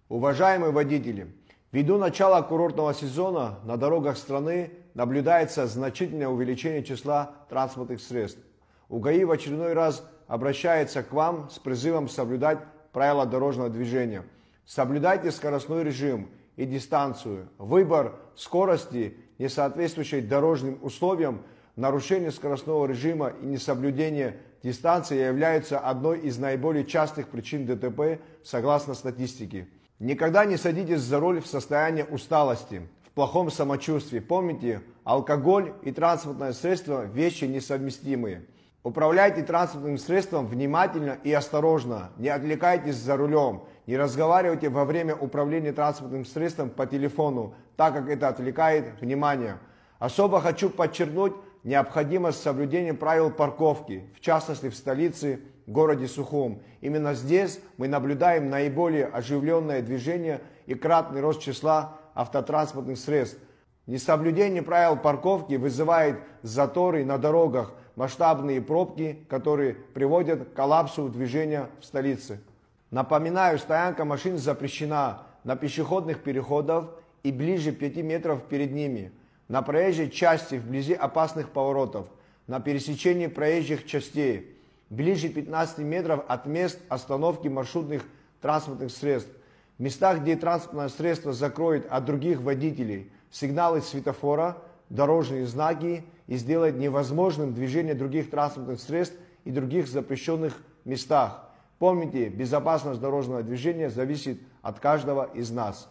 Уважаемые водители, ввиду начала курортного сезона на дорогах страны наблюдается значительное увеличение числа транспортных средств. УГАИ в очередной раз обращается к вам с призывом соблюдать правила дорожного движения. Соблюдайте скоростной режим и дистанцию. Выбор скорости, не соответствующей дорожным условиям, нарушение скоростного режима и несоблюдение дистанции являются одной из наиболее частых причин ДТП согласно статистике. Никогда не садитесь за руль в состоянии усталости, в плохом самочувствии. Помните, алкоголь и транспортное средство – вещи несовместимые. Управляйте транспортным средством внимательно и осторожно. Не отвлекайтесь за рулем. Не разговаривайте во время управления транспортным средством по телефону, так как это отвлекает внимание. Особо хочу подчеркнуть необходимость соблюдения правил парковки, в частности в столице, городе Сухум. Именно здесь мы наблюдаем наиболее оживленное движение и кратный рост числа автотранспортных средств. Несоблюдение правил парковки вызывает заторы на дорогах, масштабные пробки, которые приводят к коллапсу движения в столице. Напоминаю, стоянка машин запрещена на пешеходных переходах и ближе 5 метров перед ними, на проезжей части вблизи опасных поворотов, на пересечении проезжих частей, ближе 15 метров от мест остановки маршрутных транспортных средств, в местах, где транспортное средство закроет от других водителей сигналы светофора, дорожные знаки и сделает невозможным движение других транспортных средств и других запрещенных местах. Помните, безопасность дорожного движения зависит от каждого из нас.